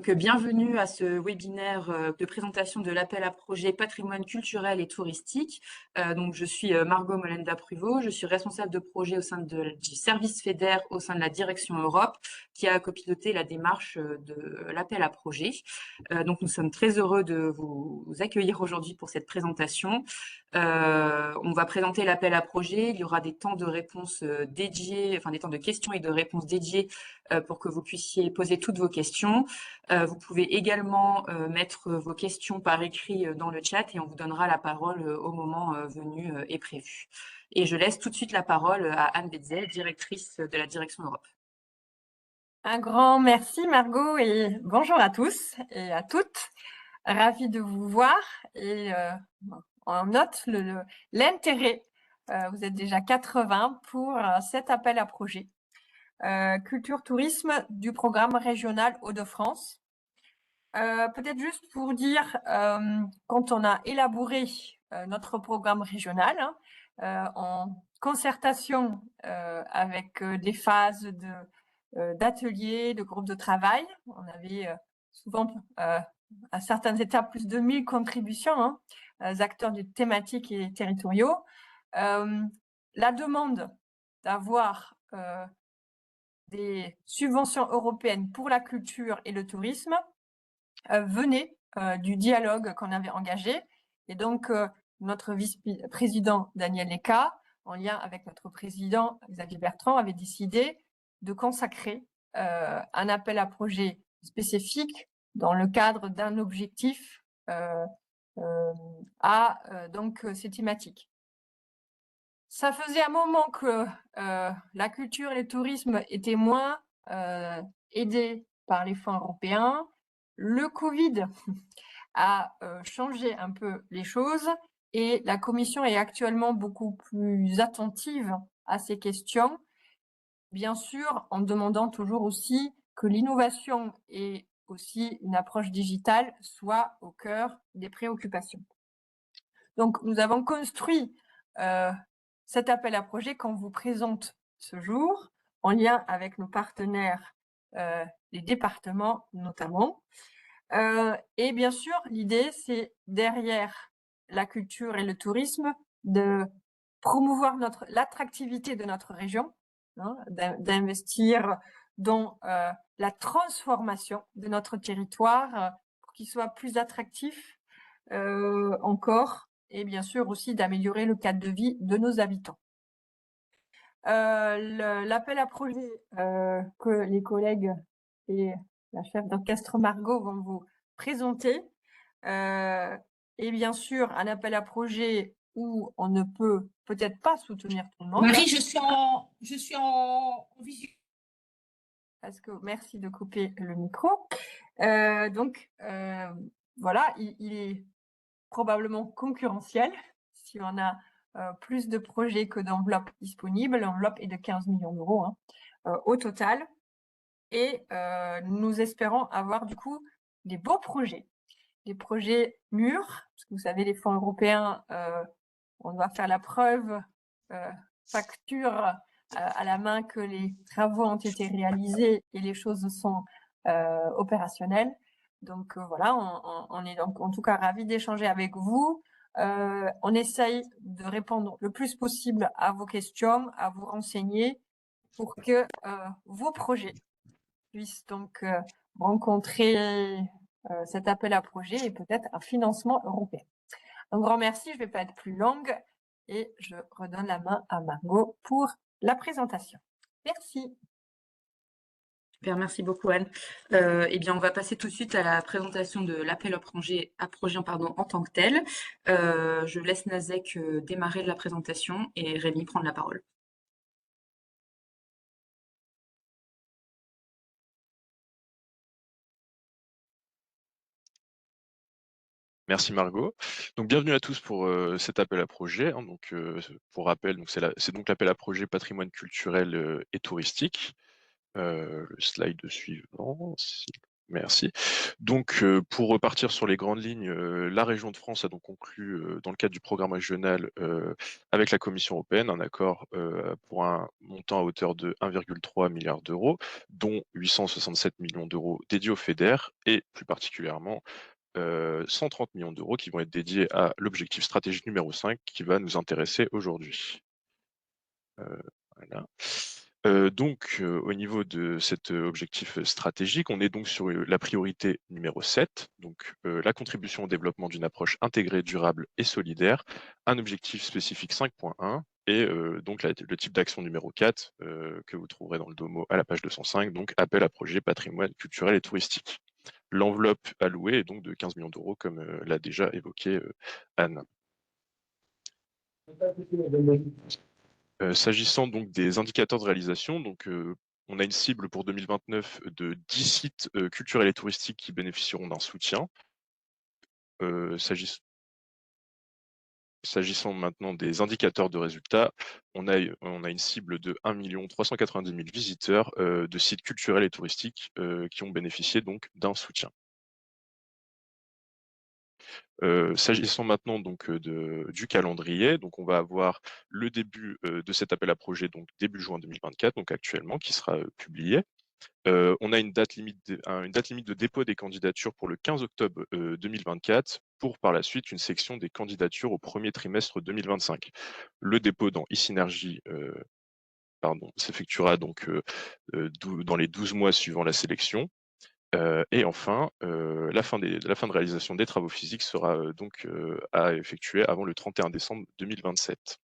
Bienvenue à ce webinaire de présentation de l'appel à projet patrimoine culturel et touristique. Je suis Margot Molenda-Pruvot, je suis responsable de projet au sein du service FEDER au sein de la direction Europe qui a copiloté la démarche de l'appel à projet. Nous sommes très heureux de vous accueillir aujourd'hui pour cette présentation. On va présenter l'appel à projet, il y aura des temps de réponse dédiés, enfin des temps de questions et de réponses dédiés pour que vous puissiez poser toutes vos questions. Vous pouvez également mettre vos questions par écrit dans le chat et on vous donnera la parole au moment venu et prévu. Et je laisse tout de suite la parole à Anne Betzel, directrice de la direction Europe. Un grand merci Margot et bonjour à tous et à toutes. Ravie de vous voir et on note l'intérêt. Vous êtes déjà 80 pour cet appel à projet. Culture tourisme du programme régional Hauts-de-France. Peut-être juste pour dire, quand on a élaboré notre programme régional, en concertation avec des phases d'ateliers, de groupes de travail, on avait souvent à certaines étapes plus de 1000 contributions, acteurs thématiques et territoriaux. La demande d'avoir des subventions européennes pour la culture et le tourisme venait du dialogue qu'on avait engagé. Et donc, notre vice-président Daniel Leca, en lien avec notre président Xavier Bertrand, avait décidé de consacrer un appel à projet spécifique dans le cadre d'un objectif à ces thématiques. Ça faisait un moment que la culture et le tourisme étaient moins aidés par les fonds européens. Le Covid a changé un peu les choses et la Commission est actuellement beaucoup plus attentive à ces questions, bien sûr en demandant toujours aussi que l'innovation et aussi une approche digitale soient au cœur des préoccupations. Donc, nous avons construit cet appel à projet qu'on vous présente ce jour, en lien avec nos partenaires, les départements notamment. Et bien sûr, l'idée, c'est derrière la culture et le tourisme, de promouvoir l'attractivité de notre région, d'investir dans la transformation de notre territoire pour qu'il soit plus attractif encore, et bien sûr aussi d'améliorer le cadre de vie de nos habitants. L'appel à projet que les collègues et la chef d'orchestre Margot vont vous présenter est bien sûr un appel à projet où on ne peut peut-être pas soutenir tout le monde. Marie, je suis en visio. Merci de couper le micro. Voilà, il est probablement concurrentiel. Si on a plus de projets que d'enveloppes disponibles, l'enveloppe est de 15 millions d'euros au total. Et nous espérons avoir du coup des beaux projets, des projets mûrs, parce que vous savez, les fonds européens, on doit faire la preuve, facture à la main que les travaux ont été réalisés et les choses sont opérationnelles. Donc voilà, on est donc en tout cas ravis d'échanger avec vous. On essaye de répondre le plus possible à vos questions, à vous renseigner pour que vos projets puissent donc rencontrer cet appel à projet et peut-être un financement européen. Un grand merci, je ne vais pas être plus longue et je redonne la main à Margot pour la présentation. Merci. Super, merci beaucoup Anne. On va passer tout de suite à la présentation de l'appel à projet en tant que tel. Je laisse Nazek démarrer la présentation et Rémi prendre la parole. Merci Margot. Donc bienvenue à tous pour cet appel à projet. Pour rappel, c'est donc l'appel à projet patrimoine culturel et touristique. Le slide suivant, s'il vous Merci. Donc, pour repartir sur les grandes lignes, la région de France a donc conclu, dans le cadre du programme régional, avec la Commission européenne, un accord, pour un montant à hauteur de 1,3 milliard d'euros, dont 867 millions d'euros dédiés au FEDER et plus particulièrement, 130 millions d'euros qui vont être dédiés à l'objectif stratégique numéro 5 qui va nous intéresser aujourd'hui. Voilà. Donc, au niveau de cet objectif stratégique, on est donc sur la priorité numéro 7, donc la contribution au développement d'une approche intégrée, durable et solidaire, un objectif spécifique 5.1 et donc le type d'action numéro 4 que vous trouverez dans le domo à la page 205, donc appel à projet patrimoine culturel et touristique. L'enveloppe allouée est donc de 15 millions d'euros, comme l'a déjà évoqué Anne. S'agissant donc des indicateurs de réalisation, donc on a une cible pour 2029 de 10 sites culturels et touristiques qui bénéficieront d'un soutien. S'agissant maintenant des indicateurs de résultats, on a une cible de 1 390 000 visiteurs de sites culturels et touristiques qui ont bénéficié donc d'un soutien. S'agissant maintenant donc du calendrier, donc on va avoir le début de cet appel à projet donc début juin 2024, donc actuellement, qui sera publié. On a une date limite de dépôt des candidatures pour le 15 octobre 2024, pour par la suite une section des candidatures au premier trimestre 2025. Le dépôt dans e-Synergie s'effectuera donc dans les 12 mois suivant la sélection. Et enfin, la fin de réalisation des travaux physiques sera donc à effectuer avant le 31 décembre 2027.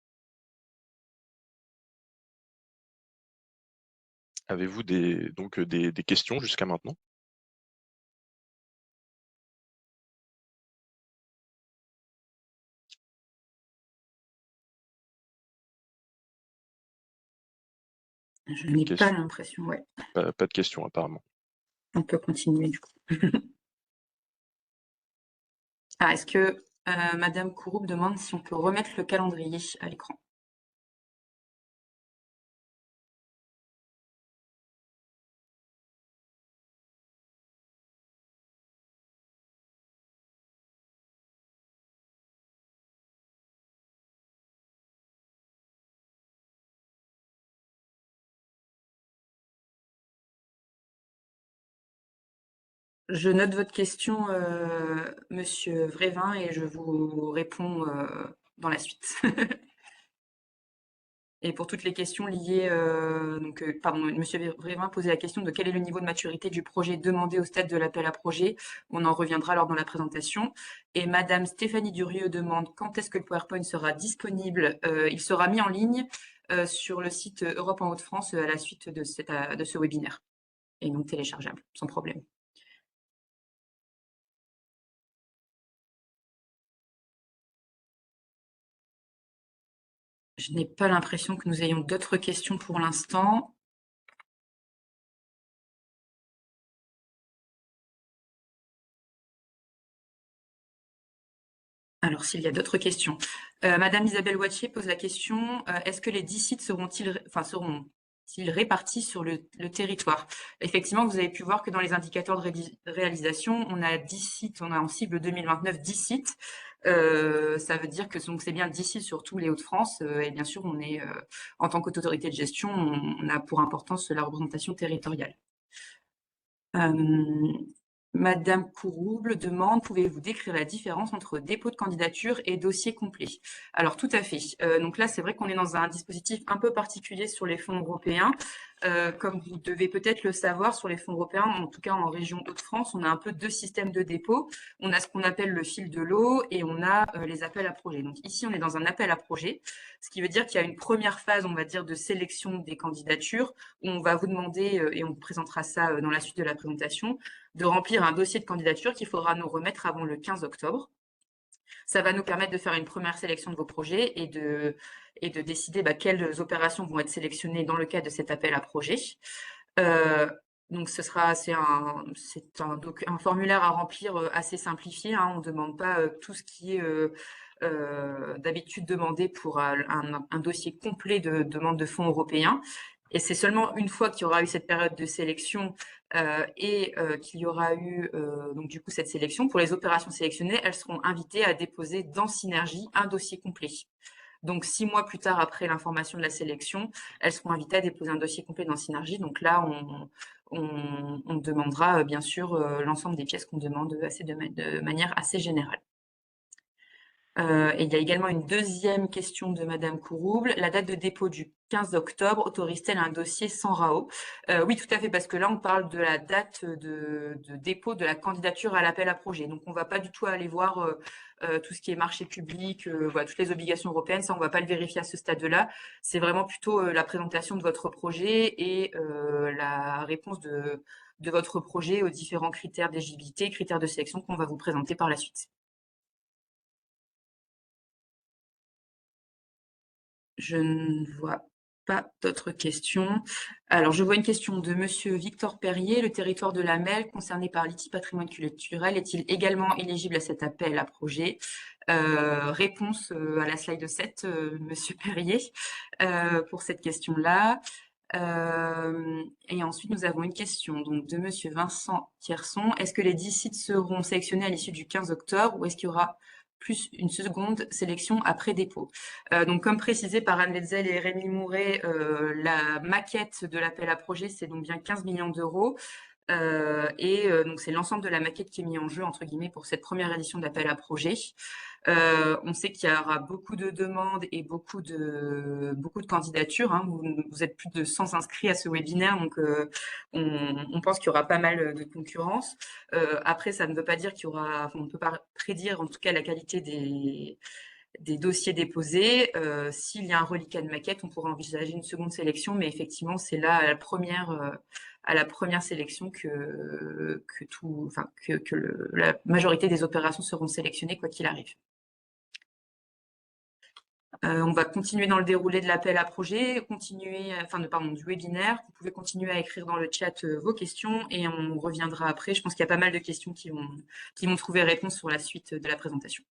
Avez-vous des questions jusqu'à maintenant? Je n'ai pas l'impression, ouais. Pas de questions apparemment. On peut continuer du coup. Ah, est-ce que Madame Couroupe demande si on peut remettre le calendrier à l'écran? Je note votre question, Monsieur Vrévin, et je vous réponds dans la suite. Et pour toutes les questions liées, pardon, Monsieur Vrévin posait la question de quel est le niveau de maturité du projet demandé au stade de l'appel à projet. On en reviendra lors de la présentation. Et Madame Stéphanie Durieux demande quand est-ce que le PowerPoint sera disponible. Il sera mis en ligne sur le site Europe en Hauts-de-France à la suite de ce webinaire. Et donc téléchargeable, sans problème. Je n'ai pas l'impression que nous ayons d'autres questions pour l'instant. Alors, s'il y a d'autres questions. Madame Isabelle Wattier pose la question, est-ce que les 10 sites seront-ils répartis sur le territoire? Effectivement, vous avez pu voir que dans les indicateurs de réalisation, on a 10 sites, on a en cible 2029 10 sites. Ça veut dire que c'est bien 10 sites sur tous les Hauts-de-France. Et bien sûr, on est, en tant qu'autorité de gestion, on a pour importance la représentation territoriale. Madame Courouble demande, pouvez-vous décrire la différence entre dépôt de candidature et dossier complet? Alors, tout à fait. Donc là, c'est vrai qu'on est dans un dispositif un peu particulier sur les fonds européens. Comme vous devez peut-être le savoir, sur les fonds européens, en tout cas en région Hauts-de-France, on a un peu deux systèmes de dépôt. On a ce qu'on appelle le fil de l'eau et on a les appels à projets. Donc ici, on est dans un appel à projet, ce qui veut dire qu'il y a une première phase, on va dire, de sélection des candidatures, où on va vous demander, et on vous présentera ça dans la suite de la présentation, de remplir un dossier de candidature qu'il faudra nous remettre avant le 15 octobre. Ça va nous permettre de faire une première sélection de vos projets et de décider quelles opérations vont être sélectionnées dans le cadre de cet appel à projet. Donc c'est un formulaire à remplir assez simplifié. Hein. On ne demande pas tout ce qui est d'habitude demandé pour un dossier complet de demande de fonds européens. Et c'est seulement une fois qu'il y aura eu cette période de sélection qu'il y aura eu donc du coup cette sélection, pour les opérations sélectionnées, elles seront invitées à déposer dans Synergie un dossier complet. Donc 6 mois plus tard après l'information de la sélection, elles seront invitées à déposer un dossier complet dans Synergie. Donc là, on demandera bien sûr l'ensemble des pièces qu'on demande de manière assez générale. Et il y a également une deuxième question de Madame Courouble. La date de dépôt du 15 octobre autorise-t-elle un dossier sans RAO? Oui, tout à fait, parce que là, on parle de la date de dépôt de la candidature à l'appel à projet. Donc, on ne va pas du tout aller voir tout ce qui est marché public, voilà, toutes les obligations européennes. Ça, on ne va pas le vérifier à ce stade-là. C'est vraiment plutôt la présentation de votre projet et la réponse de votre projet aux différents critères d'éligibilité, critères de sélection qu'on va vous présenter par la suite. Je ne vois pas d'autres questions. Alors, je vois une question de Monsieur Victor Perrier. Le territoire de la Melle, concerné par l'ITI patrimoine culturel, est-il également éligible à cet appel à projet? Réponse à la slide 7, Monsieur Perrier, pour cette question-là. Et ensuite, nous avons une question donc, de Monsieur Vincent Tierson. Est-ce que les 10 sites seront sélectionnés à l'issue du 15 octobre ou est-ce qu'il y aura plus une seconde sélection après dépôt? Donc, comme précisé par Anne Wetzel et Rémi Mouret, la maquette de l'appel à projet, c'est donc bien 15 millions d'euros. Donc, c'est l'ensemble de la maquette qui est mis en jeu, entre guillemets, pour cette première édition d'appel à projet. On sait qu'il y aura beaucoup de demandes et beaucoup de candidatures. Hein. Vous êtes plus de 100 inscrits à ce webinaire, donc on pense qu'il y aura pas mal de concurrence. Après, ça ne veut pas dire qu'il y aura, on ne peut pas prédire en tout cas la qualité des dossiers déposés. S'il y a un reliquat de maquette, on pourra envisager une seconde sélection, mais effectivement, c'est là à la première sélection que la majorité des opérations seront sélectionnées, quoi qu'il arrive. On va continuer dans le déroulé de l'appel à projet, du webinaire. Vous pouvez continuer à écrire dans le chat vos questions et on reviendra après. Je pense qu'il y a pas mal de questions qui vont trouver réponse sur la suite de la présentation.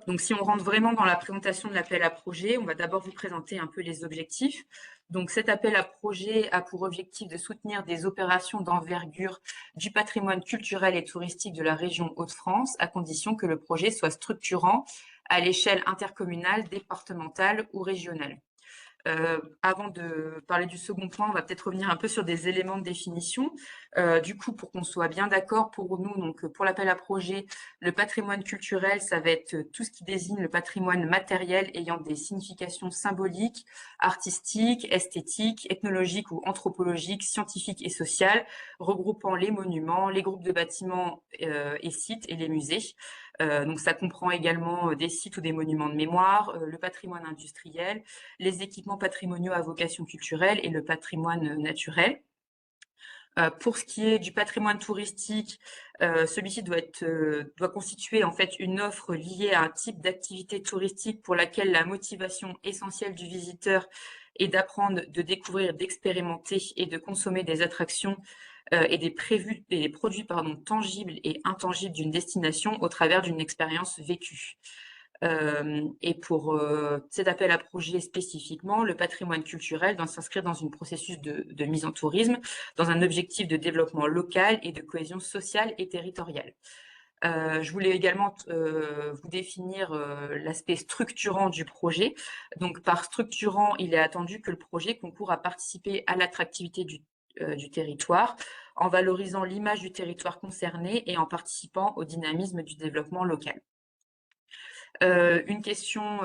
Donc, si on rentre vraiment dans la présentation de l'appel à projet, on va d'abord vous présenter un peu les objectifs. Donc, cet appel à projet a pour objectif de soutenir des opérations d'envergure du patrimoine culturel et touristique de la région Hauts-de-France, à condition que le projet soit structurant à l'échelle intercommunale, départementale ou régionale. Avant de parler du second point, on va peut-être revenir un peu sur des éléments de définition. Du coup, pour qu'on soit bien d'accord pour nous, donc pour l'appel à projet, le patrimoine culturel, ça va être tout ce qui désigne le patrimoine matériel ayant des significations symboliques, artistiques, esthétiques, ethnologiques ou anthropologiques, scientifiques et sociales, regroupant les monuments, les groupes de bâtiments et sites et les musées. Donc ça comprend également des sites ou des monuments de mémoire, le patrimoine industriel, les équipements patrimoniaux à vocation culturelle et le patrimoine naturel. Pour ce qui est du patrimoine touristique, celui-ci doit constituer en fait une offre liée à un type d'activité touristique pour laquelle la motivation essentielle du visiteur est d'apprendre, de découvrir, d'expérimenter et de consommer des attractions et des produits tangibles et intangibles d'une destination au travers d'une expérience vécue. Et pour cet appel à projet spécifiquement, le patrimoine culturel doit s'inscrire dans un processus de mise en tourisme, dans un objectif de développement local et de cohésion sociale et territoriale. Je voulais également vous définir l'aspect structurant du projet. Donc, par structurant, il est attendu que le projet concourt à participer à l'attractivité du territoire, en valorisant l'image du territoire concerné et en participant au dynamisme du développement local. Une question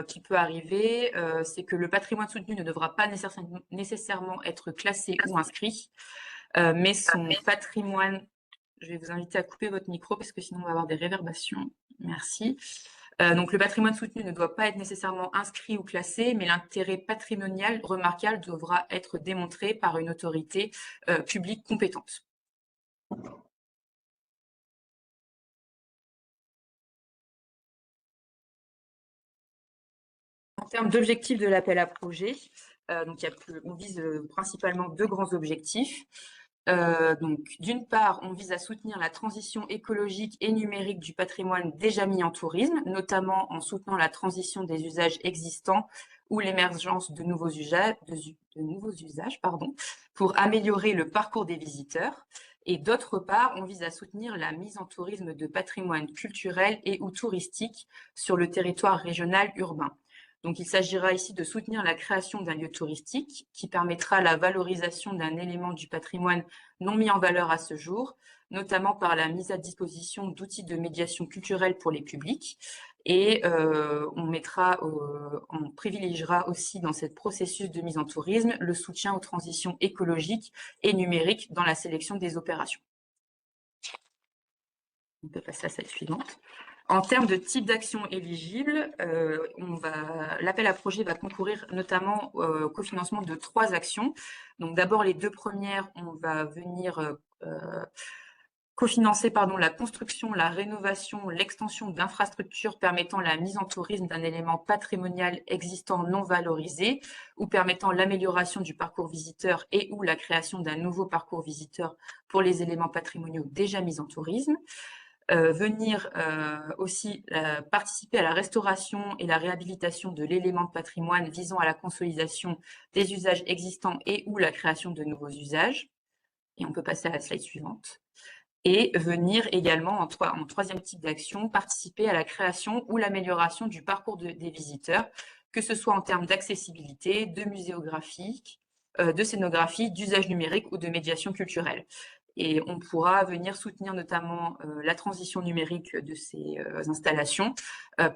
qui peut arriver, c'est que le patrimoine soutenu ne devra pas nécessairement être classé ou inscrit, mais son patrimoine... Je vais vous inviter à couper votre micro parce que sinon on va avoir des réverbations. Merci. Donc, le patrimoine soutenu ne doit pas être nécessairement inscrit ou classé, mais l'intérêt patrimonial remarquable devra être démontré par une autorité publique compétente. En termes d'objectifs de l'appel à projet, on vise principalement deux grands objectifs. Donc, d'une part, on vise à soutenir la transition écologique et numérique du patrimoine déjà mis en tourisme, notamment en soutenant la transition des usages existants ou l'émergence de nouveaux usages, pour améliorer le parcours des visiteurs. Et d'autre part, on vise à soutenir la mise en tourisme de patrimoine culturel et ou touristique sur le territoire régional urbain. Donc, il s'agira ici de soutenir la création d'un lieu touristique qui permettra la valorisation d'un élément du patrimoine non mis en valeur à ce jour, notamment par la mise à disposition d'outils de médiation culturelle pour les publics. Et on privilégiera aussi dans ce processus de mise en tourisme le soutien aux transitions écologiques et numériques dans la sélection des opérations. On peut passer à la slide suivante. En termes de type d'action éligible, l'appel à projet va concourir notamment au cofinancement de 3 actions. Donc d'abord, les 2 premières, on va venir cofinancer la construction, la rénovation, l'extension d'infrastructures permettant la mise en tourisme d'un élément patrimonial existant non valorisé ou permettant l'amélioration du parcours visiteur et ou la création d'un nouveau parcours visiteur pour les éléments patrimoniaux déjà mis en tourisme. Aussi participer à la restauration et la réhabilitation de l'élément de patrimoine visant à la consolidation des usages existants et ou la création de nouveaux usages. Et on peut passer à la slide suivante. Et venir également, en troisième type d'action, participer à la création ou l'amélioration du parcours des visiteurs, que ce soit en termes d'accessibilité, de muséographie, de scénographie, d'usage numérique ou de médiation culturelle. Et on pourra venir soutenir notamment la transition numérique de ces installations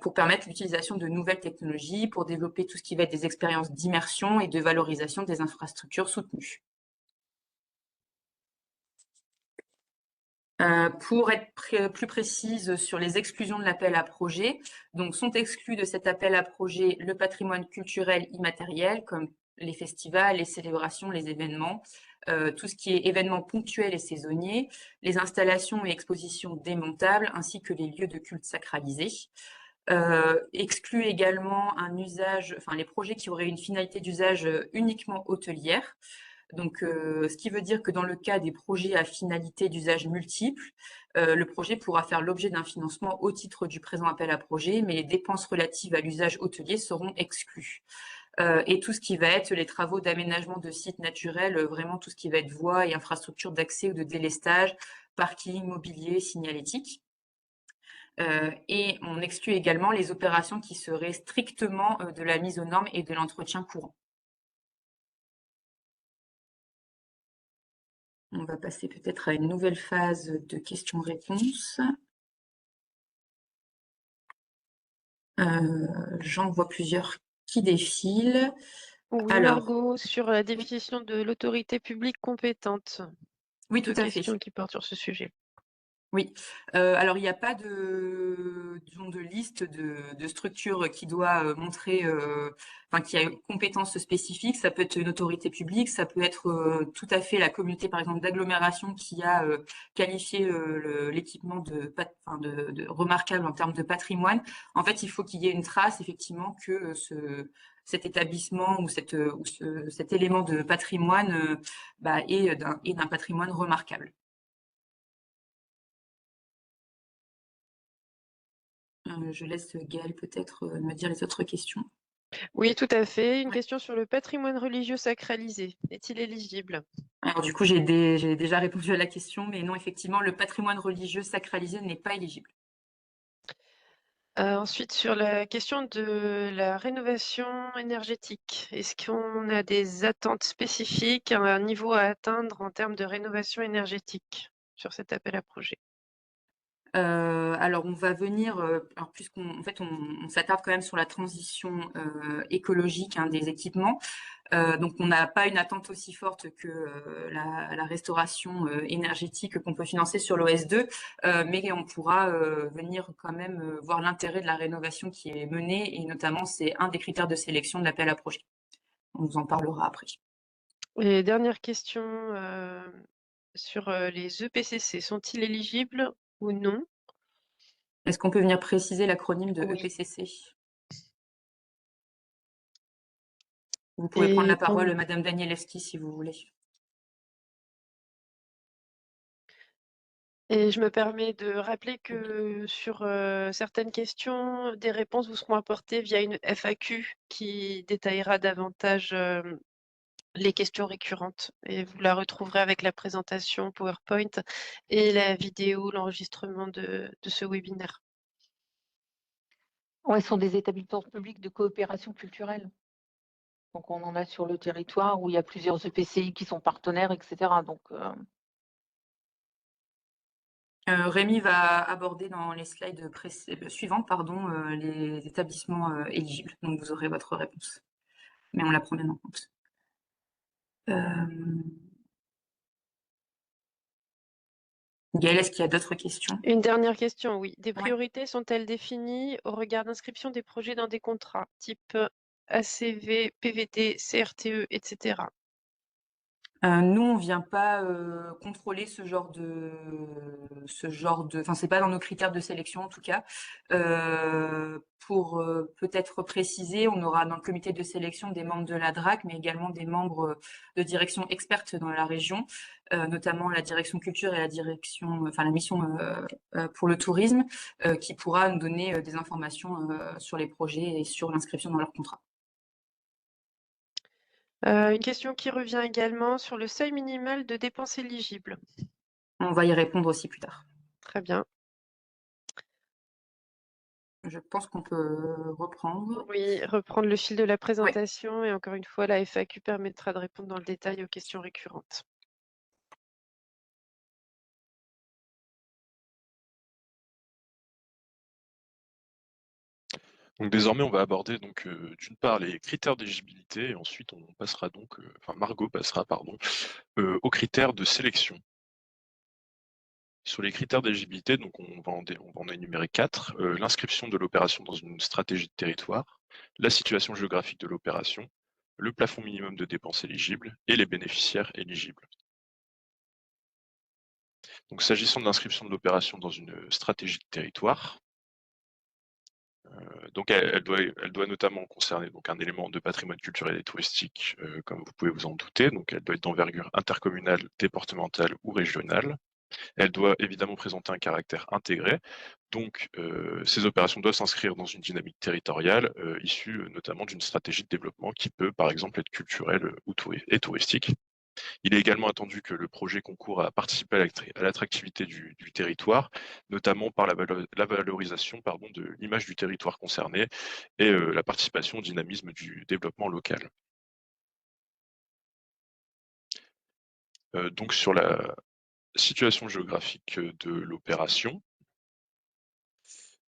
pour permettre l'utilisation de nouvelles technologies, pour développer tout ce qui va être des expériences d'immersion et de valorisation des infrastructures soutenues. Pour être plus précise sur les exclusions de l'appel à projet, donc sont exclus de cet appel à projet le patrimoine culturel immatériel comme les festivals, les célébrations, les événements, tout ce qui est événements ponctuels et saisonniers, les installations et expositions démontables, ainsi que les lieux de culte sacralisés. Exclut également les projets qui auraient une finalité d'usage uniquement hôtelière. Donc, ce qui veut dire que dans le cas des projets à finalité d'usage multiple, le projet pourra faire l'objet d'un financement au titre du présent appel à projet, mais les dépenses relatives à l'usage hôtelier seront exclues. Et tout ce qui va être les travaux d'aménagement de sites naturels, vraiment tout ce qui va être voies et infrastructures d'accès ou de délestage, parking, mobilier, signalétique. Et on exclut également les opérations qui seraient strictement de la mise aux normes et de l'entretien courant. On va passer peut-être à une nouvelle phase de questions-réponses. J'en vois plusieurs qui défilent. Oui, Alors, Margot, sur la définition de l'autorité publique compétente. oui, tout à fait. Questions qui portent sur ce sujet. Oui, alors il n'y a pas de liste de structure qui doit montrer, qui a une compétence spécifique. Ça peut être une autorité publique, ça peut être tout à fait la communauté, par exemple, d'agglomération qui a qualifié l'équipement de remarquable en termes de patrimoine. En fait, il faut qu'il y ait une trace, effectivement, que cet établissement ou cet élément de patrimoine est d'un patrimoine remarquable. Je laisse Gaëlle peut-être me dire les autres questions. Oui, tout à fait. Une question sur le patrimoine religieux sacralisé. Est-il éligible? Alors du coup, j'ai déjà répondu à la question, mais non, effectivement, le patrimoine religieux sacralisé n'est pas éligible. Ensuite, sur la question de la rénovation énergétique, est-ce qu'on a des attentes spécifiques, un niveau à atteindre en termes de rénovation énergétique sur cet appel à projet? Alors on va venir, alors puisqu'on fait on s'attarde quand même sur la transition écologique des équipements, donc on n'a pas une attente aussi forte que la restauration énergétique qu'on peut financer sur l'OS2, mais on pourra venir quand même voir l'intérêt de la rénovation qui est menée, et notamment c'est un des critères de sélection de l'appel à projet. On vous en parlera après. Et dernière question sur les EPCC, sont-ils éligibles ou non? Est-ce qu'on peut venir préciser l'acronyme de Oui. EPCC? Vous pouvez prendre la Et pour parole, Madame Danielewski, si vous voulez. Et je me permets de rappeler que sur certaines questions, des réponses vous seront apportées via une FAQ qui détaillera davantage les questions récurrentes. Et vous la retrouverez avec la présentation PowerPoint et la vidéo, l'enregistrement de ce webinaire. Ouais, ce sont des établissements publics de coopération culturelle. Donc, on en a sur le territoire où il y a plusieurs EPCI qui sont partenaires, etc. Donc, Rémi va aborder dans les slides suivantes les établissements éligibles. Donc, vous aurez votre réponse. Mais on la prend bien en compte. Gaëlle, est-ce qu'il y a d'autres questions? Une dernière question, oui. Des Ouais. priorités sont-elles définies au regard d'inscription des projets dans des contrats, type ACV, PVT, CRTE, etc. Nous, on vient pas contrôler enfin, c'est pas dans nos critères de sélection en tout cas. Pour peut-être préciser, on aura dans le comité de sélection des membres de la DRAC, mais également des membres de direction expertes dans la région, notamment la direction culture et la mission pour le tourisme, qui pourra nous donner des informations sur les projets et sur l'inscription dans leur contrat. Une question qui revient également sur le seuil minimal de dépenses éligibles. On va y répondre aussi plus tard. Très bien. Je pense qu'on peut reprendre. Oui, reprendre le fil de la présentation et encore une fois, la FAQ permettra de répondre dans le détail aux questions récurrentes. Donc désormais, on va aborder donc d'une part les critères d'éligibilité et ensuite on passera donc, Margot passera aux critères de sélection. Sur les critères d'éligibilité, donc on va en énumérer 4. L'inscription de l'opération dans une stratégie de territoire, la situation géographique de l'opération, le plafond minimum de dépenses éligibles et les bénéficiaires éligibles. Donc s'agissant de l'inscription de l'opération dans une stratégie de territoire, donc elle doit notamment concerner donc un élément de patrimoine culturel et touristique, comme vous pouvez vous en douter. Donc elle doit être d'envergure intercommunale, départementale ou régionale. Elle doit évidemment présenter un caractère intégré. Donc ces opérations doivent s'inscrire dans une dynamique territoriale issue notamment d'une stratégie de développement qui peut par exemple être culturelle et touristique. Il est également attendu que le projet concourt à participer à l'attractivité du territoire, notamment par la valorisation de l'image du territoire concerné et la participation au dynamisme du développement local. Donc sur la situation géographique de l'opération,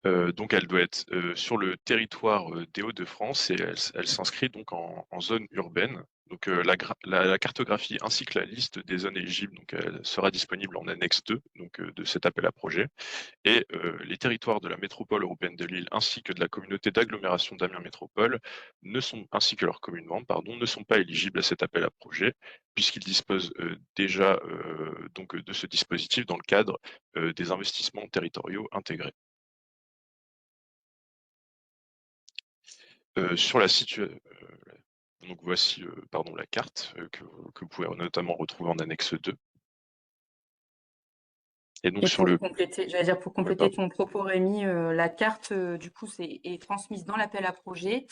donc elle doit être sur le territoire des Hauts-de-France et elle s'inscrit donc en zone urbaine. Donc la cartographie ainsi que la liste des zones éligibles donc, elle sera disponible en annexe 2 donc, de cet appel à projet. Et les territoires de la métropole européenne de Lille ainsi que de la communauté d'agglomération d'Amiens Métropole ainsi que leurs communes membres ne sont pas éligibles à cet appel à projet puisqu'ils disposent déjà donc, de ce dispositif dans le cadre des investissements territoriaux intégrés. Sur la situation, donc voici la carte que vous pouvez notamment retrouver en annexe 2. Et donc Pour compléter ton propos, Rémi, la carte du coup est transmise dans l'appel à projet.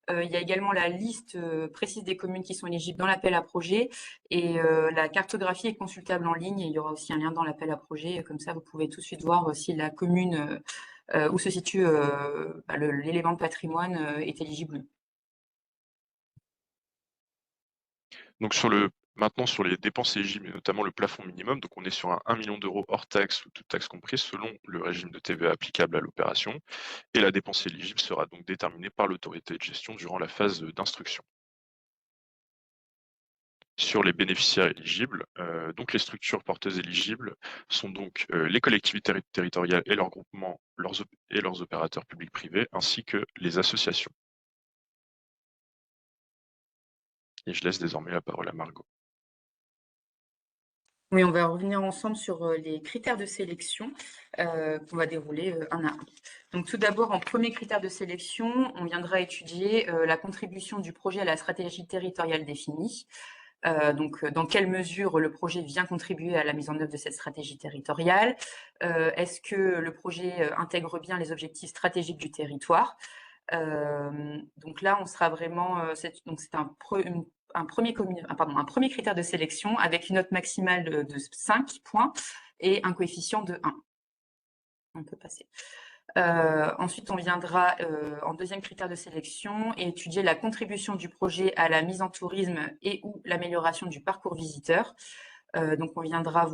Il y a également la liste précise des communes qui sont éligibles dans l'appel à projet et la cartographie est consultable en ligne et il y aura aussi un lien dans l'appel à projet. Comme ça, vous pouvez tout de suite voir si la commune où se situe l'élément de patrimoine est éligible. Donc maintenant sur les dépenses éligibles et notamment le plafond minimum, donc on est sur un 1 million d'euros hors taxe ou toute taxe comprise selon le régime de TVA applicable à l'opération et la dépense éligible sera donc déterminée par l'autorité de gestion durant la phase d'instruction. Sur les bénéficiaires éligibles, donc les structures porteuses éligibles sont donc les collectivités territoriales et leurs groupements et leurs opérateurs publics privés ainsi que les associations. Et je laisse désormais la parole à Margot. Oui, on va revenir ensemble sur les critères de sélection qu'on va dérouler un à un. Donc tout d'abord, en premier critère de sélection, on viendra étudier la contribution du projet à la stratégie territoriale définie. Donc, dans quelle mesure le projet vient contribuer à la mise en œuvre de cette stratégie territoriale? Est-ce que le projet intègre bien les objectifs stratégiques du territoire? Donc là, on sera vraiment, donc c'est un premier critère de sélection avec une note maximale de 5 points et un coefficient de 1. On peut passer. Ensuite, on viendra en deuxième critère de sélection et étudier la contribution du projet à la mise en tourisme et ou l'amélioration du parcours visiteur. Donc, on viendra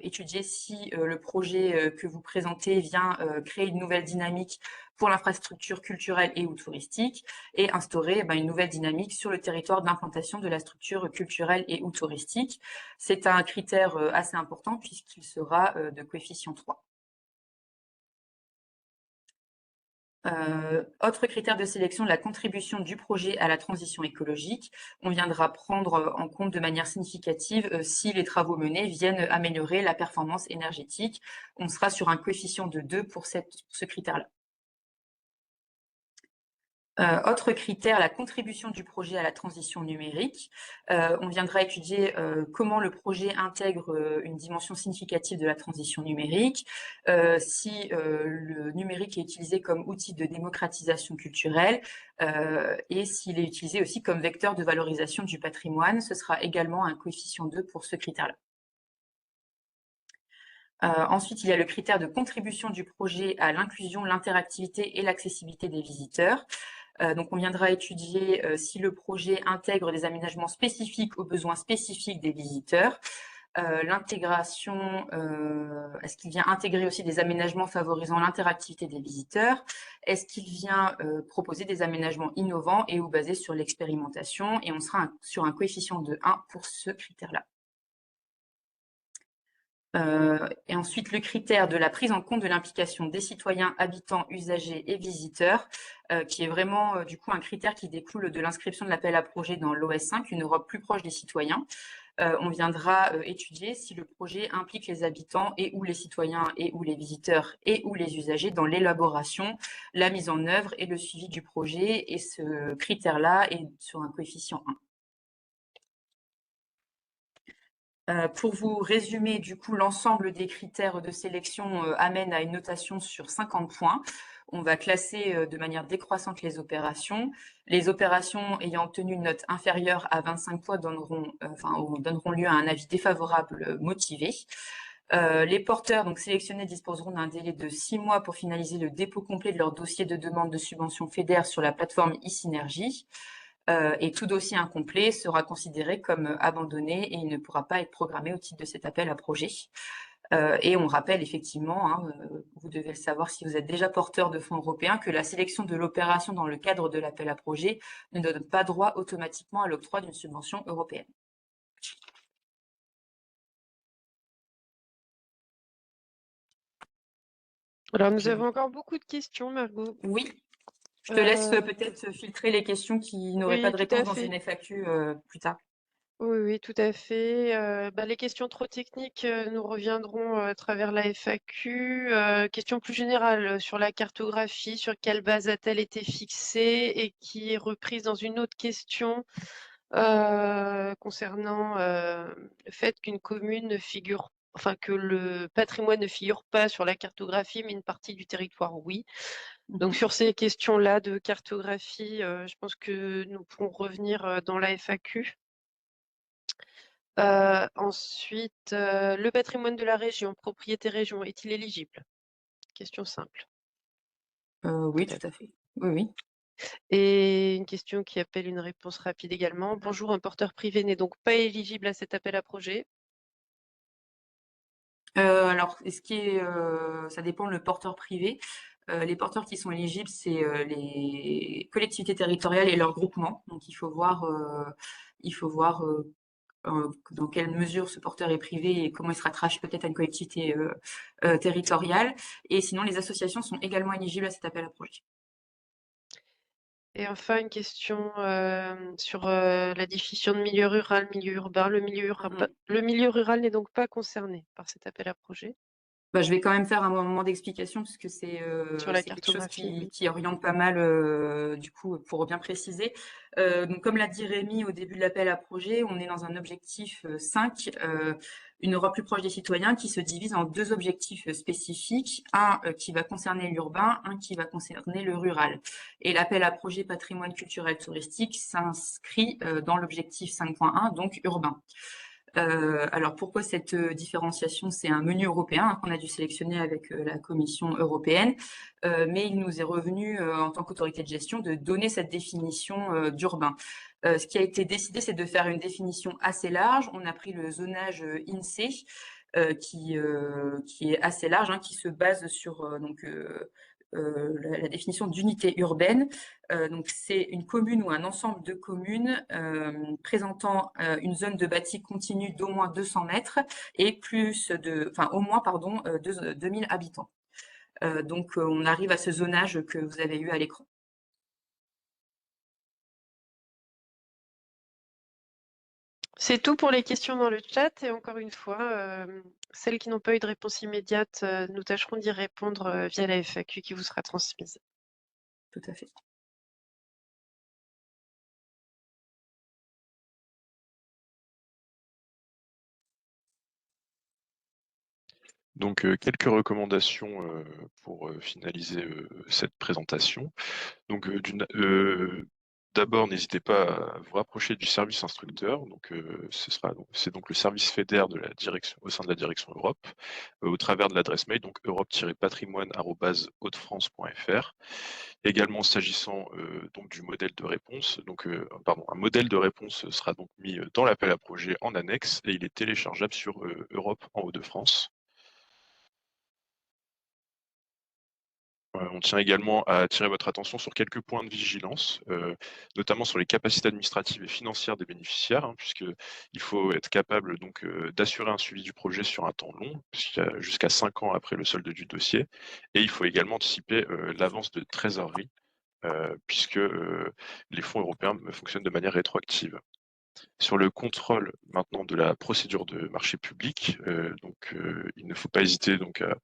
étudier si le projet que vous présentez vient créer une nouvelle dynamique pour l'infrastructure culturelle et ou touristique et instaurer une nouvelle dynamique sur le territoire d'implantation de la structure culturelle et ou touristique. C'est un critère assez important puisqu'il sera de coefficient 3. Autre critère de sélection, la contribution du projet à la transition écologique. On viendra prendre en compte de manière significative si les travaux menés viennent améliorer la performance énergétique. On sera sur un coefficient de 2 pour ce critère-là. Autre critère, la contribution du projet à la transition numérique. On viendra étudier comment le projet intègre une dimension significative de la transition numérique, si le numérique est utilisé comme outil de démocratisation culturelle et s'il est utilisé aussi comme vecteur de valorisation du patrimoine. Ce sera également un coefficient 2 pour ce critère-là. Ensuite, il y a le critère de contribution du projet à l'inclusion, l'interactivité et l'accessibilité des visiteurs. Donc, on viendra étudier si le projet intègre des aménagements spécifiques aux besoins spécifiques des visiteurs. L'intégration, est-ce qu'il vient intégrer aussi des aménagements favorisant l'interactivité des visiteurs? Est-ce qu'il vient proposer des aménagements innovants et ou basés sur l'expérimentation? Et on sera sur un coefficient de 1 pour ce critère-là. Et ensuite, le critère de la prise en compte de l'implication des citoyens, habitants, usagers et visiteurs, qui est vraiment du coup un critère qui découle de l'inscription de l'appel à projet dans l'OS5, une Europe plus proche des citoyens. On viendra étudier si le projet implique les habitants et ou les citoyens et ou les visiteurs et ou les usagers dans l'élaboration, la mise en œuvre et le suivi du projet. Et ce critère-là est sur un coefficient 1. Pour vous résumer, du coup, l'ensemble des critères de sélection amène à une notation sur 50 points. On va classer de manière décroissante les opérations. Les opérations ayant obtenu une note inférieure à 25 points donneront lieu à un avis défavorable motivé. Les porteurs donc sélectionnés disposeront d'un délai de 6 mois pour finaliser le dépôt complet de leur dossier de demande de subvention FEDER sur la plateforme e-Synergie. Et tout dossier incomplet sera considéré comme abandonné et il ne pourra pas être programmé au titre de cet appel à projet. Et on rappelle effectivement, vous devez le savoir si vous êtes déjà porteur de fonds européens, que la sélection de l'opération dans le cadre de l'appel à projet ne donne pas droit automatiquement à l'octroi d'une subvention européenne. Alors, nous avons encore beaucoup de questions, Margot. Oui, je te laisse peut-être filtrer les questions qui n'auraient pas de réponse dans une FAQ plus tard. Oui, tout à fait. Les questions trop techniques, nous reviendrons à travers la FAQ. Question plus générale sur la cartographie, sur quelle base a-t-elle été fixée et qui est reprise dans une autre question concernant le fait qu'une commune ne figure, que le patrimoine ne figure pas sur la cartographie, mais une partie du territoire, oui. Donc sur ces questions-là de cartographie, je pense que nous pourrons revenir dans la FAQ. Ensuite, le patrimoine de la région, propriété région, est-il éligible? Question simple. Oui, tout à fait. Oui. Et une question qui appelle une réponse rapide également. Bonjour, un porteur privé n'est donc pas éligible à cet appel à projet? Alors, ça dépend le porteur privé. Les porteurs qui sont éligibles, c'est les collectivités territoriales et leurs groupements. Donc, il faut voir dans quelle mesure ce porteur est privé et comment il se rattache peut-être à une collectivité territoriale. Et sinon, les associations sont également éligibles à cet appel à projet. Et enfin, une question sur la définition de milieu rural, milieu urbain. Le milieu rural n'est donc pas concerné par cet appel à projet? Bah, je vais quand même faire un moment d'explication parce que c'est Sur la quelque chose cartographie, oui. qui oriente pas mal, du coup, pour bien préciser. Donc comme l'a dit Rémi au début de l'appel à projet, on est dans un objectif 5, une Europe plus proche des citoyens, qui se divise en 2 objectifs spécifiques. Un qui va concerner l'urbain, un qui va concerner le rural. Et l'appel à projet patrimoine culturel touristique s'inscrit dans l'objectif 5.1, donc urbain. Alors pourquoi cette différenciation? C'est un menu européen qu'on a dû sélectionner avec la Commission européenne, mais il nous est revenu en tant qu'autorité de gestion de donner cette définition d'urbain. Ce qui a été décidé, c'est de faire une définition assez large. On a pris le zonage INSEE, qui est assez large, qui se base sur la définition d'unité urbaine. Donc c'est une commune ou un ensemble de communes présentant une zone de bâti continu d'au moins 200 mètres et au moins 2000 habitants. Donc on arrive à ce zonage que vous avez eu à l'écran. C'est tout pour les questions dans le chat et encore une fois, celles qui n'ont pas eu de réponse immédiate, nous tâcherons d'y répondre via la FAQ qui vous sera transmise. Tout à fait. Donc, quelques recommandations pour finaliser cette présentation. Donc, d'abord, n'hésitez pas à vous rapprocher du service instructeur. Donc, c'est donc le service FEDER de la direction, au sein de la direction Europe, au travers de l'adresse mail, donc europe-patrimoine@hautefrance.fr. Également, s'agissant donc du modèle de réponse, un modèle de réponse sera donc mis dans l'appel à projet en annexe et il est téléchargeable sur Europe en Hauts-de-France. On tient également à attirer votre attention sur quelques points de vigilance, notamment sur les capacités administratives et financières des bénéficiaires, puisqu'il faut être capable donc d'assurer un suivi du projet sur un temps long, puisqu'il y a jusqu'à 5 ans après le solde du dossier. Et il faut également anticiper l'avance de trésorerie, puisque les fonds européens fonctionnent de manière rétroactive. Sur le contrôle maintenant de la procédure de marché public, il ne faut pas hésiter donc à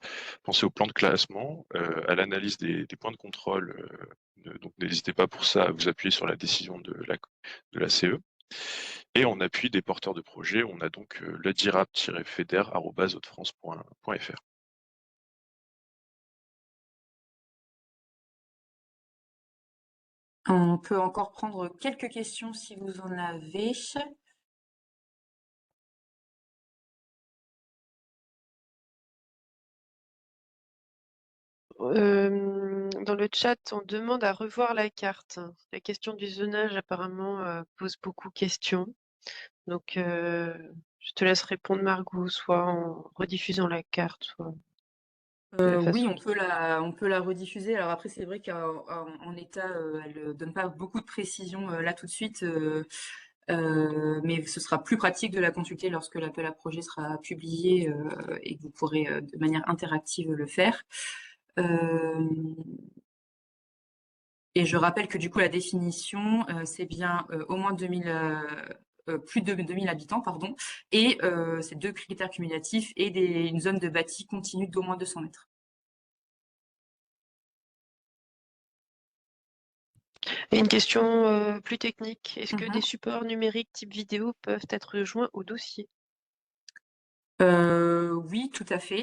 penser au plan de classement, à l'analyse des points de contrôle. Donc n'hésitez pas pour ça à vous appuyer sur la décision de la CE. Et en appui des porteurs de projets, on a donc le dirap-feder@hautefrance.fr. On peut encore prendre quelques questions si vous en avez. Dans le chat, on demande à revoir la carte. La question du zonage apparemment pose beaucoup de questions. Donc, je te laisse répondre, Margot, soit en rediffusant la carte, soit de la Oui, façon on peut la rediffuser. Alors après, c'est vrai qu'en état, elle donne pas beaucoup de précision là tout de suite, mais ce sera plus pratique de la consulter lorsque l'appel à projet sera publié et que vous pourrez de manière interactive le faire. Et je rappelle que du coup, la définition, c'est bien au moins 2000, plus de 2000 habitants, pardon, et c'est 2 critères cumulatifs et une zone de bâti continue d'au moins 200 mètres. Et une question plus technique. Est-ce que Mhm. des supports numériques type vidéo peuvent être joints au dossier? Oui, tout à fait.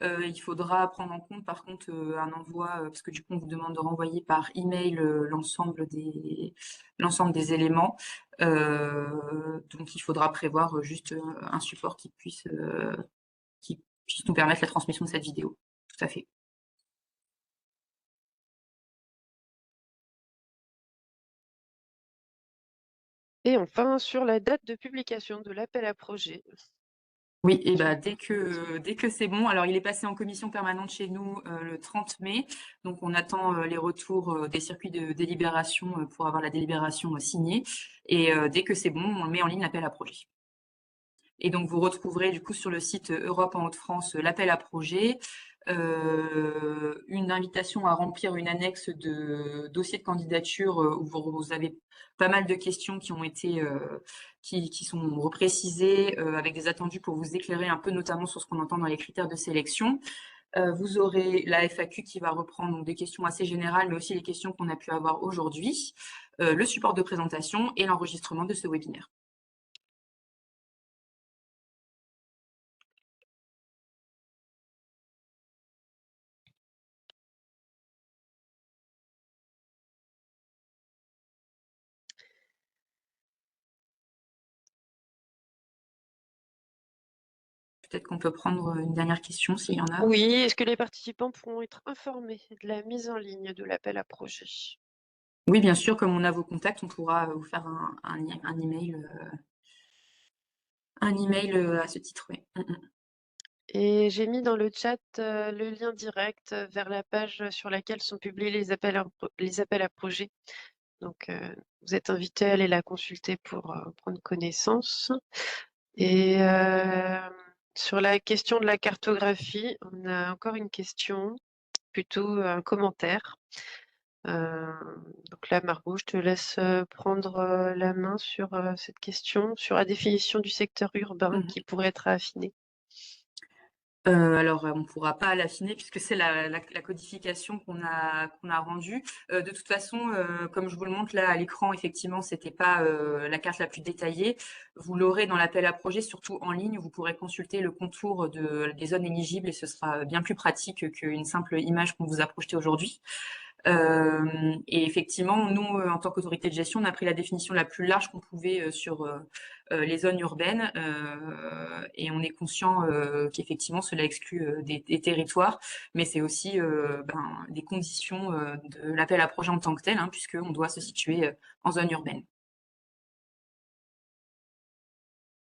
Il faudra prendre en compte par contre un envoi, parce que du coup on vous demande de renvoyer par email l'ensemble des éléments. Donc il faudra prévoir juste un support qui puisse nous permettre la transmission de cette vidéo. Tout à fait. Et enfin, sur la date de publication de l'appel à projet. Oui, et bah, dès que c'est bon. Alors, il est passé en commission permanente chez nous le 30 mai. Donc, on attend les retours des circuits de délibération pour avoir la délibération signée. Et dès que c'est bon, on met en ligne l'appel à projet. Et donc, vous retrouverez du coup sur le site Europe en Hauts-de-France l'appel à projet. une invitation à remplir une annexe de dossier de candidature où vous avez pas mal de questions qui ont été qui sont reprécisées avec des attendus pour vous éclairer un peu, notamment sur ce qu'on entend dans les critères de sélection. Vous aurez la FAQ qui va reprendre donc, des questions assez générales, mais aussi les questions qu'on a pu avoir aujourd'hui, le support de présentation et l'enregistrement de ce webinaire. Peut-être qu'on peut prendre une dernière question s'il y en a. Oui, est-ce que les participants pourront être informés de la mise en ligne de l'appel à projet? Oui, bien sûr, comme on a vos contacts, on pourra vous faire un email à ce titre. Oui. Et j'ai mis dans le chat le lien direct vers la page sur laquelle sont publiés les appels à projets. Donc, vous êtes invités à aller la consulter pour prendre connaissance. Et sur la question de la cartographie, on a encore une question, plutôt un commentaire. Donc là, Margot, je te laisse prendre la main sur cette question, sur la définition du secteur urbain qui pourrait être affiné. Alors, on ne pourra pas l'affiner puisque c'est la codification qu'on a rendue. De toute façon, comme je vous le montre là à l'écran, effectivement, c'était pas la carte la plus détaillée. Vous l'aurez dans l'appel à projet, surtout en ligne, où vous pourrez consulter le contour des zones éligibles et ce sera bien plus pratique qu'une simple image qu'on vous a projetée aujourd'hui. Et effectivement, nous, en tant qu'autorité de gestion, on a pris la définition la plus large qu'on pouvait sur les zones urbaines et on est conscient qu'effectivement cela exclut des territoires, mais c'est aussi des conditions de l'appel à projet en tant que tel, hein, puisqu'on doit se situer en zone urbaine.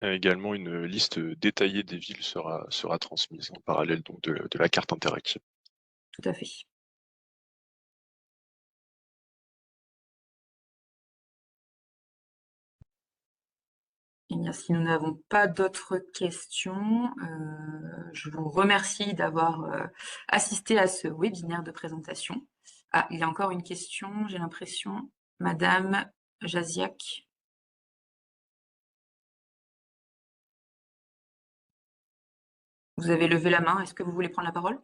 Également, une liste détaillée des villes sera transmise en parallèle donc, de la carte interactive. Tout à fait. Eh bien, si nous n'avons pas d'autres questions, je vous remercie d'avoir assisté à ce webinaire de présentation. Ah, il y a encore une question, j'ai l'impression. Madame Jaziak. Vous avez levé la main, est-ce que vous voulez prendre la parole?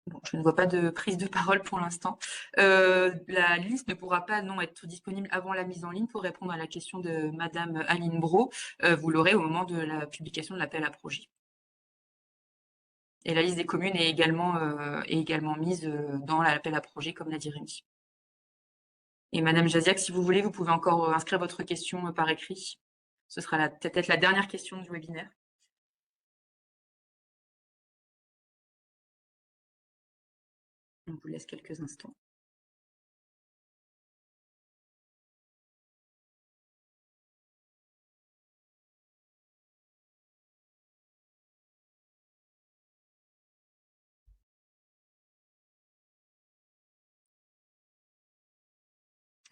Bon, je ne vois pas de prise de parole pour l'instant. La liste ne pourra pas être disponible avant la mise en ligne pour répondre à la question de Madame Aline Brault. Vous l'aurez au moment de la publication de l'appel à projet. Et la liste des communes est également mise dans l'appel à projet, comme l'a dit Rémi. Et Madame Jaziak, si vous voulez, vous pouvez encore inscrire votre question par écrit. Ce sera peut-être la dernière question du webinaire. On vous laisse quelques instants.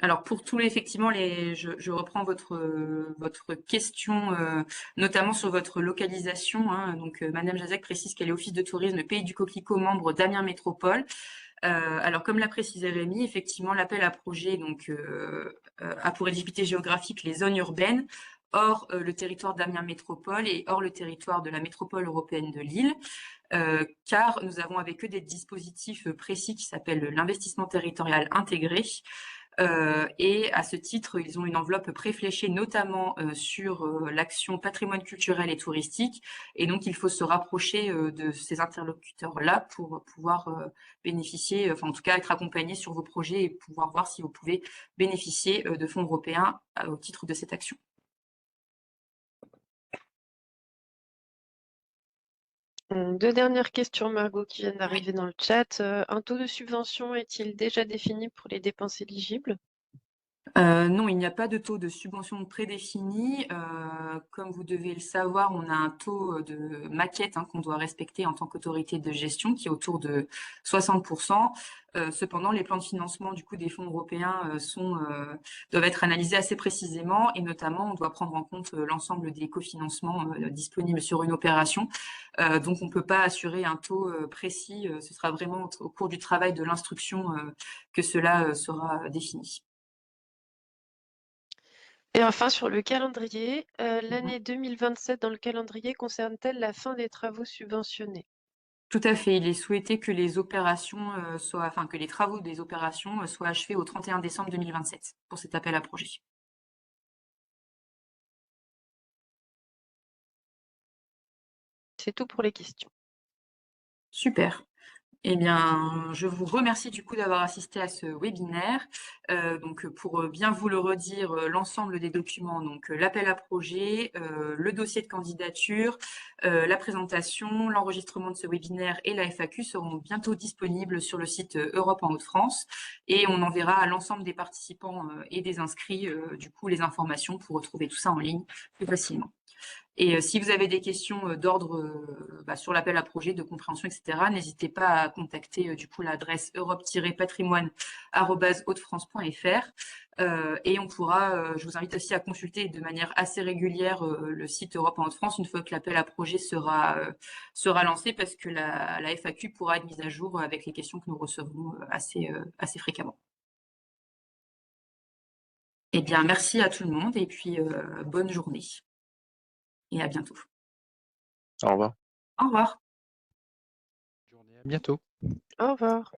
Alors pour tous les, effectivement, je reprends votre question, notamment sur votre localisation. Hein. Donc Madame Jaziak précise qu'elle est office de tourisme Pays du Coquelicot, membre d'Amiens Métropole. Alors comme l'a précisé Rémi, effectivement l'appel à projet donc a pour éligibilité géographique les zones urbaines, hors le territoire d'Amiens Métropole et hors le territoire de la métropole européenne de Lille. Car nous avons avec eux des dispositifs précis qui s'appellent l'investissement territorial intégré. Et à ce titre, ils ont une enveloppe préfléchée notamment sur l'action patrimoine culturel et touristique. Et donc, il faut se rapprocher de ces interlocuteurs-là pour pouvoir bénéficier, enfin en tout cas être accompagné sur vos projets et pouvoir voir si vous pouvez bénéficier de fonds européens au titre de cette action. Deux dernières questions, Margot, qui viennent d'arriver dans le chat. Un taux de subvention est-il déjà défini pour les dépenses éligibles? Non, il n'y a pas de taux de subvention prédéfini. Comme vous devez le savoir, on a un taux de maquette qu'on doit respecter en tant qu'autorité de gestion qui est autour de 60%. Cependant, les plans de financement du coup des fonds européens doivent être analysés assez précisément et notamment on doit prendre en compte l'ensemble des cofinancements disponibles sur une opération. Donc on ne peut pas assurer un taux précis. Ce sera vraiment au cours du travail de l'instruction que cela sera défini. Et enfin, sur le calendrier, l'année 2027 dans le calendrier concerne-t-elle la fin des travaux subventionnés? Tout à fait. Il est souhaité que les opérations que les travaux des opérations soient achevés au 31 décembre 2027 pour cet appel à projet. C'est tout pour les questions. Super. Eh bien, je vous remercie du coup d'avoir assisté à ce webinaire. Donc, pour bien vous le redire, l'ensemble des documents, donc l'appel à projet, le dossier de candidature, la présentation, l'enregistrement de ce webinaire et la FAQ seront bientôt disponibles sur le site Europe en Hauts-de-France et on enverra à l'ensemble des participants et des inscrits du coup les informations pour retrouver tout ça en ligne plus facilement. Et si vous avez des questions d'ordre sur l'appel à projet, de compréhension, etc., n'hésitez pas à contacter du coup l'adresse europe-patrimoine@hautefrance.fr et on pourra, je vous invite aussi à consulter de manière assez régulière le site Europe en Hauts-de-France une fois que l'appel à projet sera lancé parce que la FAQ pourra être mise à jour avec les questions que nous recevrons assez fréquemment. Eh bien, merci à tout le monde et puis bonne journée et à bientôt. Au revoir. Au revoir. À bientôt. Au revoir.